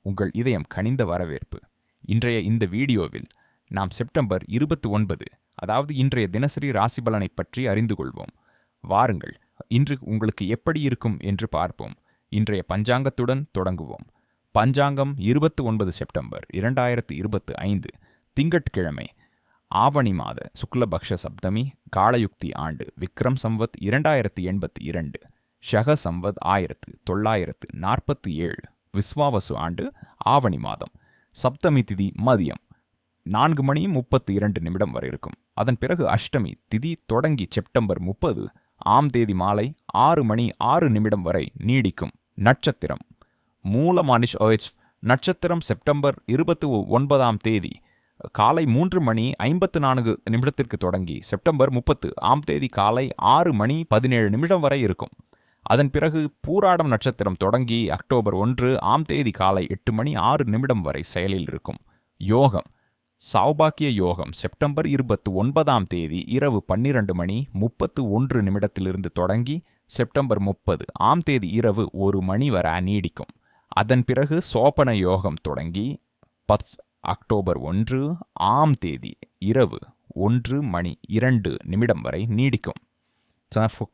உங்கள் இதயம் கனிந்த வரவேற்பு. இன்றைய இந்த வீடியோவில் நாம் செப்டம்பர் 29, அதாவது இன்றைய தினசரி ராசி பலனை பற்றி அறிந்து கொள்வோம். வாருங்கள், இன்று உங்களுக்கு எப்படி இருக்கும் என்று பார்ப்போம். இன்றைய பஞ்சாங்கத்துடன் தொடங்குவோம். பஞ்சாங்கம் 29 செப்டம்பர் 2025 திங்கட்கிழமை, ஆவணி மாத சுக்லபக்ஷ சப்தமி, காலயுக்தி ஆண்டு விக்ரம் சம்வத் 2082, ஷக சம்வத் 1947, விஸ்வாவசு ஆண்டு ஆவணி மாதம். சப்தமி திதி மதியம் 4:32 வரை இருக்கும். அதன் பிறகு அஷ்டமி திதி தொடங்கி செப்டம்பர் 30 ஆம் தேதி மாலை 6:06 வரை நீடிக்கும். நட்சத்திரம் மூலமானிஷ் OH. நட்சத்திரம் செப்டம்பர் 29ஆம் தேதி காலை 3:54 தொடங்கி செப்டம்பர் 30 ஆம் தேதி காலை 6:17 வரை இருக்கும். அதன் பிறகு பூராடம் நட்சத்திரம் தொடங்கி அக்டோபர் 1 ஆம் தேதி காலை 8:06 வரை செயலில் இருக்கும். யோகம் சௌபாக்கிய யோகம் செப்டம்பர் 29ஆம் தேதி இரவு 12:31 தொடங்கி செப்டம்பர் 30 ஆம் தேதி இரவு 1 மணி வரை நீடிக்கும். அதன் பிறகு சோபன யோகம் தொடங்கி அக்டோபர் 1 ஆம் தேதி இரவு 1:02 வரை நீடிக்கும்.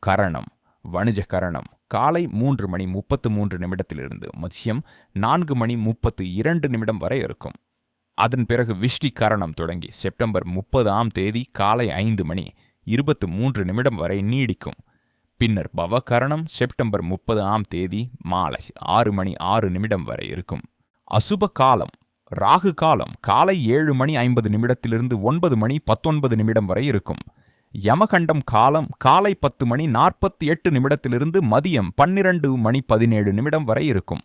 கரணம் வணிஜ கரணம் காலை 3:33 மதியம் 4:32 வரை இருக்கும். அதன் பிறகு விஷ்டி கரணம் தொடங்கி செப்டம்பர் 30 ஆம் தேதி காலை 5:23 வரை நீடிக்கும். பின்னர் பவகரணம் செப்டம்பர் 30 ஆம் தேதி மாலை 6:06 வரை இருக்கும். அசுப காலம் ராகு காலம் காலை 7:50 9:19 வரை இருக்கும். யமகண்டம் காலம் காலை 10:48 மதியம் 12:17 வரை இருக்கும்.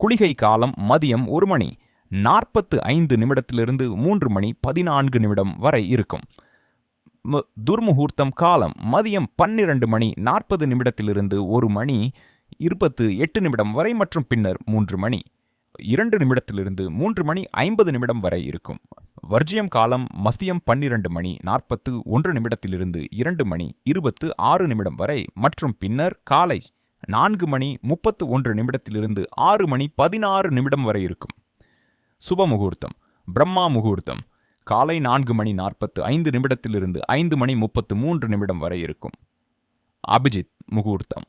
குளிகை காலம் மதியம் 1:45 3:14 வரை இருக்கும். துர்முகூர்த்தம் காலம் மதியம் 12:40 1:28 வரை மற்றும் பின்னர் 3:02 3:50 வரை இருக்கும். வர்ஜியம் காலம் மதியம் 12:41 2:26 வரை மற்றும் பின்னர் காலை 4:31 6:16 வரை இருக்கும். சுப முகூர்த்தம் பிரம்மா முகூர்த்தம் காலை 4:45 5:33 வரை இருக்கும். அபிஜித் முகூர்த்தம்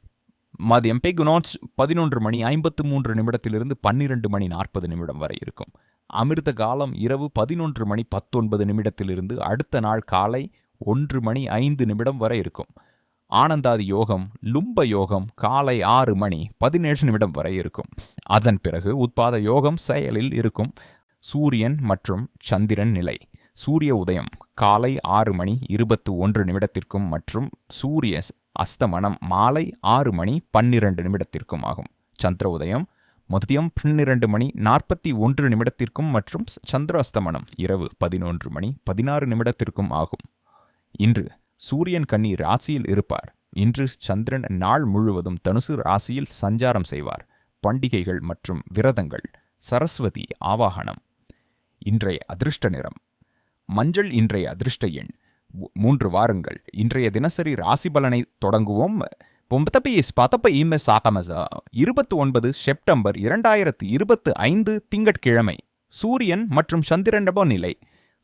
மதியம் பெகுனோட்ஸ் 11:53 12:40 வரை இருக்கும். அமிர்த காலம் இரவு 11:19 அடுத்த நாள் காலை 1:05 வரை இருக்கும். ஆனந்தாதி யோகம் லும்ப யோகம் காலை 6:17 வரை இருக்கும். அதன் பிறகு உத்பாத யோகம் செயலில் இருக்கும். சூரியன் மற்றும் சந்திரன் நிலை சூரிய உதயம் காலை 6:21 மற்றும் சூரிய அஸ்தமனம் மாலை 6:12 ஆகும். சந்திர உதயம் மதியம் 12:41 மற்றும் சந்திர அஸ்தமனம் இரவு 11:16 ஆகும். இன்று சூரியன் கன்னி ராசியில் இருப்பார். இன்று சந்திரன் நாள் முழுவதும் தனுசு ராசியில் சஞ்சாரம் செய்வார். பண்டிகைகள் மற்றும் விரதங்கள். சரஸ்வதி ஆவாகனம். இன்றைய அதிர்ஷ்ட நிறம் மஞ்சள். இன்றைய அதிர்ஷ்ட எண் 3. வாருங்கள், இன்றைய தினசரி ராசி பலனை தொடங்குவோம். 29 செப்டம்பர் 2025 திங்கட்கிழமை. சூரியன் மற்றும் சந்திரன் நிலை.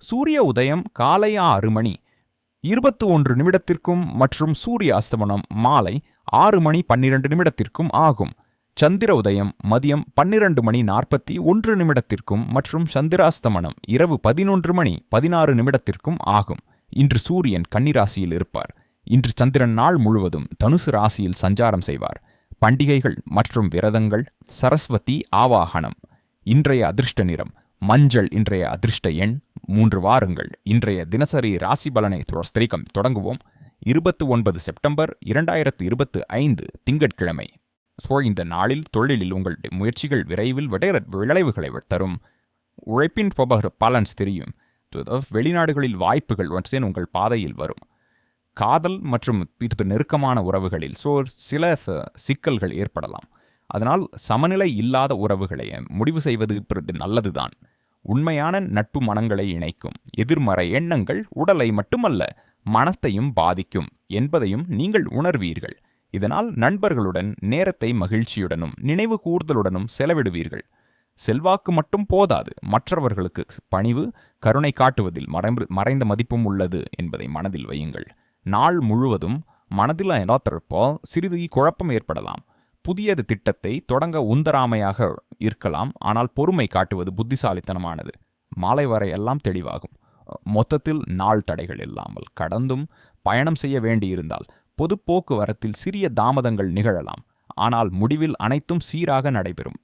சூரிய உதயம் காலை 6:21 மற்றும் சூரிய அஸ்தமனம் மாலை 6:12 ஆகும். சந்திர உதயம் மதியம் 12:41 மற்றும் சந்திராஸ்தமனம் இரவு 11:16 ஆகும். இன்று சூரியன் கன்னிராசியில் இருப்பார். இன்று சந்திரன் நாள் முழுவதும் தனுசு ராசியில் சஞ்சாரம் செய்வார். பண்டிகைகள் மற்றும் விரதங்கள். சரஸ்வதி ஆவாகனம். இன்றைய அதிர்ஷ்ட நிறம் மஞ்சள். இன்றைய அதிர்ஷ்ட எண் 3. வாருங்கள், இன்றைய தினசரி ராசி பலனை தொடங்குவோம். 29 செப்டம்பர் 2025 திங்கட்கிழமை. இந்த நாளில் தொழிலில் உங்களுடைய முயற்சிகள் விரைவில் விளைவுகளை தரும். உழைப்பின் பலன்ஸ் தெரியும். வெளிநாடுகளில் வாய்ப்புகள் உங்கள் பாதையில் வரும். காதல் மற்றும் நெருக்கமான உறவுகளில் சில சிக்கல்கள் ஏற்படலாம். அதனால் சமநிலை இல்லாத உறவுகளை முடிவு செய்வது நல்லதுதான். உண்மையான நட்பு மனங்களை இணைக்கும். எதிர்மறை எண்ணங்கள் உடலை மட்டுமல்ல மனத்தையும் பாதிக்கும் என்பதையும் நீங்கள் உணர்வீர்கள். இதனால் நண்பர்களுடன் நேரத்தை மகிழ்ச்சியுடனும் நினைவு கூர்தலுடனும் செலவிடுவீர்கள். செல்வாக்கு மட்டும் போதாது, மற்றவர்களுக்கு பணிவு, கருணை காட்டுவதில் மறைந்த மதிப்பும் உள்ளது என்பதை மனதில் வையுங்கள். நாள் முழுவதும் மனதில் ஏதாத்திருப்போ சிறிது குழப்பம் ஏற்படலாம். புதியது திட்டத்தை தொடங்க உந்தராமையாக இருக்கலாம். ஆனால் பொறுமை காட்டுவது புத்திசாலித்தனமானது. மாலை வரை எல்லாம் தெளிவாகும். மொத்தத்தில் நாள் தடைகள் இல்லாமல் கடந்தும் பயணம் செய்ய வேண்டியிருந்தால் பொது போக்குவரத்தில் சிறிய தாமதங்கள் நிகழலாம். ஆனால் முடிவில் அனைத்தும் சீராக நடைபெறும்.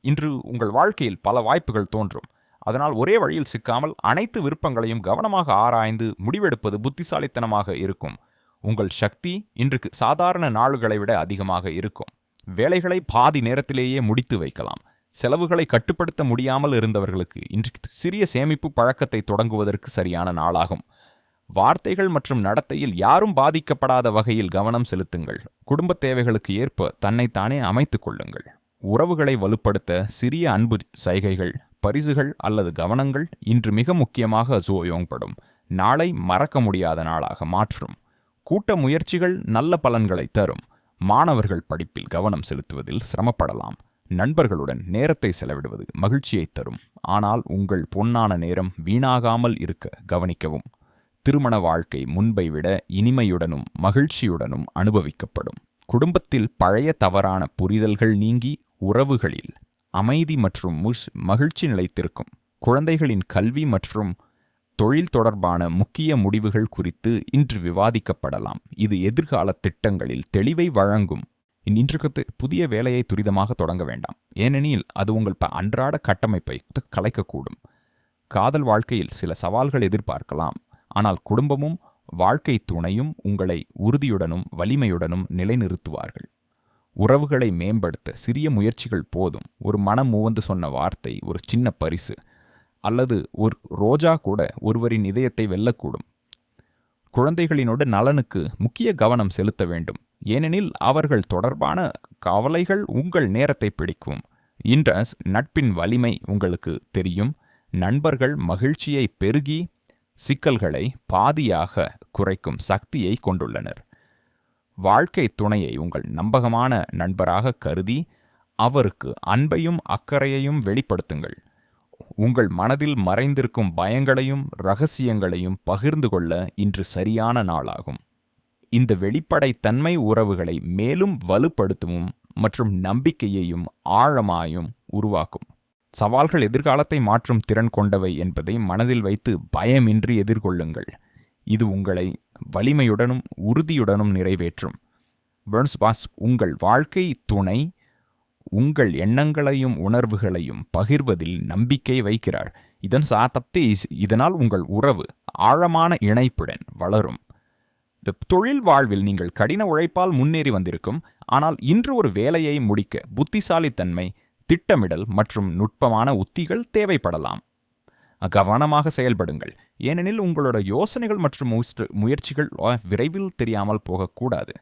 இன்று உங்கள் வாழ்க்கையில் பல வாய்ப்புகள் தோன்றும். அதனால் ஒரே வழியில் சிக்காமல் அனைத்து விருப்பங்களையும் கவனமாக ஆராய்ந்து முடிவெடுப்பது புத்திசாலித்தனமாக இருக்கும். உங்கள் சக்தி இன்றைக்கு சாதாரண நாள்களை விட அதிகமாக இருக்கும். வேலைகளை பாதி நேரத்திலேயே முடித்து வைக்கலாம். செலவுகளை கட்டுப்படுத்த முடியாமல் இருந்தவர்களுக்கு இன்றைக்கு சிறிய சேமிப்பு பழக்கத்தை தொடங்குவதற்கு சரியான நாளாகும். வார்த்தைகள் மற்றும் நடத்தையில் யாரும் பாதிக்கப்படாத வகையில் கவனம் செலுத்துங்கள். குடும்ப தேவைகளுக்கு ஏற்ப தன்னைத்தானே அமைத்துக் கொள்ளுங்கள். உறவுகளை வலுப்படுத்த சிறிய அன்பு சைகைகள், பரிசுகள் அல்லது கவனங்கள் இன்று மிக முக்கியமாக உபயோகப்படும். நாளை மறக்க முடியாத நாளாக மாற்றும். கூட்ட முயற்சிகள் நல்ல பலன்களை தரும். மாணவர்கள் படிப்பில் கவனம் செலுத்துவதில் சிரமப்படலாம். நண்பர்களுடன் நேரத்தை செலவிடுவது மகிழ்ச்சியை தரும். ஆனால் உங்கள் பொன்னான நேரம் வீணாகாமல் இருக்க கவனிக்கவும். திருமண வாழ்க்கை முன்பை விட இனிமையுடனும் மகிழ்ச்சியுடனும் அனுபவிக்கப்படும். குடும்பத்தில் பழைய தவறான புரிதல்கள் நீங்கி உறவுகளில் அமைதி மற்றும் மகிழ்ச்சி நிலைத்திருக்கும். குழந்தைகளின் கல்வி மற்றும் தொழில் தொடர்பான முக்கிய முடிவுகள் குறித்து இன்று விவாதிக்கப்படலாம். இது எதிர்கால திட்டங்களில் தெளிவை வழங்கும். இன்றைக்கு புதிய வேலையை துரிதமாக தொடங்க வேண்டாம், ஏனெனில் அது உங்கள் அன்றாட கட்டமைப்பை கலைக்கக்கூடும். காதல் வாழ்க்கையில் சில சவால்கள் எதிர்பார்க்கலாம். ஆனால் குடும்பமும் வாழ்க்கை துணையும் உங்களை உறுதியுடனும் வலிமையுடனும் நிலைநிறுத்துவார்கள். உறவுகளை மேம்படுத்த சிறிய முயற்சிகள் போதும். ஒரு மனம் மூவந்து சொன்ன வார்த்தை, ஒரு சின்ன பரிசு அல்லது ஒரு ரோஜா கூட ஒருவரின் இதயத்தை வெல்லக்கூடும். குழந்தைகளினோட நலனுக்கு முக்கிய கவனம் செலுத்த வேண்டும், ஏனெனில் அவர்கள் தொடர்பான கவலைகள் உங்கள் நேரத்தை பிடிக்கும். இன்ட்ரஸ் நட்பின் வலிமை உங்களுக்கு தெரியும். நண்பர்கள் மகிழ்ச்சியை பெருகி சிக்கல்களை பாதியாக குறைக்கும் சக்தியை கொண்டுள்ளனர். வாழ்க்கை துணையை உங்கள் நம்பகமான நண்பராக கருதி அவருக்கு அன்பையும் அக்கறையையும் வெளிப்படுத்துங்கள். உங்கள் மனதில் மறைந்திருக்கும் பயங்களையும் இரகசியங்களையும் பகிர்ந்து கொள்ள இன்று சரியான நாளாகும். இந்த வெளிப்படைத்தன்மை உறவுகளை மேலும் வலுப்படுத்தவும் மற்றும் நம்பிக்கையையும் ஆழமாயும் உருவாக்கும். சவால்கள் எதிர்காலத்தை மாற்றும் திறன் கொண்டவை என்பதை மனதில் வைத்து பயமின்றி எதிர்கொள்ளுங்கள். இது உங்களை வலிமையுடனும் உறுதியுடனும் நிறைவேற்றும். பெர்ன்ஸ்பாஸ் உங்கள் வாழ்க்கை துணை உங்கள் எண்ணங்களையும் உணர்வுகளையும் பகிர்வதில் நம்பிக்கை வைக்கிறார். இதனால் உங்கள் உறவு ஆழமான இணைப்புடன் வளரும். தொழில் வாழ்வில் நீங்கள் கடின உழைப்பால் முன்னேறி வந்திருக்கும். ஆனால் இன்று ஒரு வேலையை முடிக்க புத்திசாலித்தன்மை, திட்டமிடல் மற்றும் நுட்பமான உத்திகள் தேவைப்படலாம். கவனமாக செயல்படுங்கள், ஏனெனில் உங்களோட யோசனைகள் மற்றும் முயற்சிகள் விரைவில் தெரியாமல் போகக்கூடாது.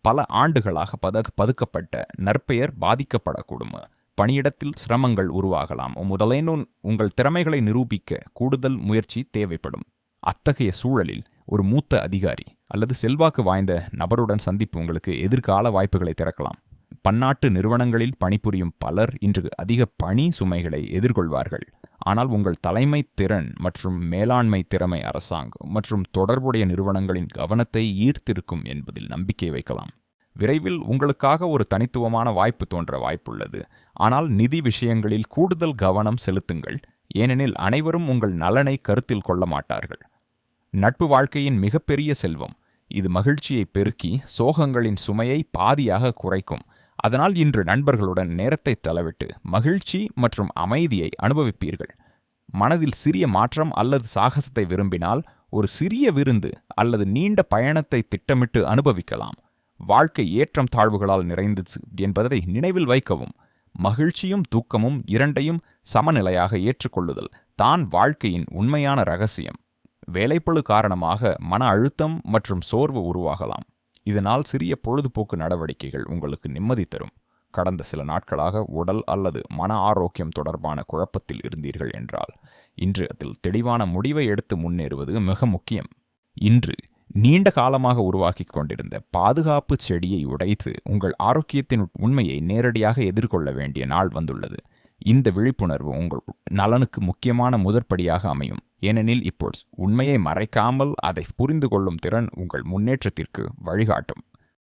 பல ஆண்டுகளாக பதுக்கப்பட்ட நற்பெயர் பாதிக்கப்படக்கூடும். பணியிடத்தில் சிரமங்கள் உருவாகலாம். முதலேனும் உங்கள் திறமைகளை நிரூபிக்க கூடுதல் முயற்சி தேவைப்படும். அத்தகைய சூழலில் ஒரு மூத்த அதிகாரி அல்லது செல்வாக்கு வாய்ந்த நபருடன் சந்திப்பு உங்களுக்கு எதிர்கால வாய்ப்புகளை திறக்கலாம். பன்னாட்டு நிறுவனங்களில் பணிபுரியும் பலர் இன்று அதிக பணி சுமைகளை எதிர்கொள்வார்கள். ஆனால் உங்கள் தலைமை திறன் மற்றும் மேலாண்மை திறமை அரசாங்கம் மற்றும் தொடர்புடைய நிறுவனங்களின் கவனத்தை ஈர்த்திருக்கும் என்பதில் நம்பிக்கை வைக்கலாம். விரைவில் உங்களுக்காக ஒரு தனித்துவமான வாய்ப்பு தோன்ற வாய்ப்புள்ளது. ஆனால் நிதி விஷயங்களில் கூடுதல் கவனம் செலுத்துங்கள், ஏனெனில் அனைவரும் உங்கள் நலனை கருத்தில் கொள்ள மாட்டார்கள். நட்பு வாழ்க்கையின் மிகப்பெரிய செல்வம். இது மகிழ்ச்சியை பெருக்கி சோகங்களின் சுமையை பாதியாக குறைக்கும். அதனால் இன்று நண்பர்களுடன் நேரத்தை செலவிட்டு மகிழ்ச்சி மற்றும் அமைதியை அனுபவிப்பீர்கள். மனதில் சிறிய மாற்றம் அல்லது சாகசத்தை விரும்பினால் ஒரு சிறிய விருந்து அல்லது நீண்ட பயணத்தை திட்டமிட்டு அனுபவிக்கலாம். வாழ்க்கை ஏற்றம் தாழ்வுகளால் நிறைந்தது என்பதை நினைவில் வைக்கவும். மகிழ்ச்சியும் தூக்கமும் இரண்டையும் சமநிலையாக ஏற்றுக்கொள்ளுதல் தான் வாழ்க்கையின் உண்மையான ரகசியம். வேலைப்பளு காரணமாக மன அழுத்தம் மற்றும் சோர்வு உருவாகலாம். இதனால் சிறிய பொழுதுபோக்கு நடவடிக்கைகள் உங்களுக்கு நிம்மதி தரும். கடந்த சில நாட்களாக உடல் அல்லது மன ஆரோக்கியம் தொடர்பான குழப்பத்தில் இருந்தீர்கள் என்றால் இன்று அதில் தெளிவான முடிவை எடுத்து முன்னேறுவது மிக முக்கியம். இன்று நீண்ட காலமாக உருவாக்கி கொண்டிருந்த பாதுகாப்பு செடியை உடைத்து உங்கள் ஆரோக்கியத்தின் உண்மையை நேரடியாக எதிர்கொள்ள வேண்டிய நாள் வந்துள்ளது. இந்த விழிப்புணர்வு உங்கள் நலனுக்கு முக்கியமான முதற்படியாக அமையும். ஏனெனில் இப்போது உண்மையை மறைக்காமல் அதை புரிந்து கொள்ளும் திறன் உங்கள் முன்னேற்றத்திற்கு வழிகாட்டும்.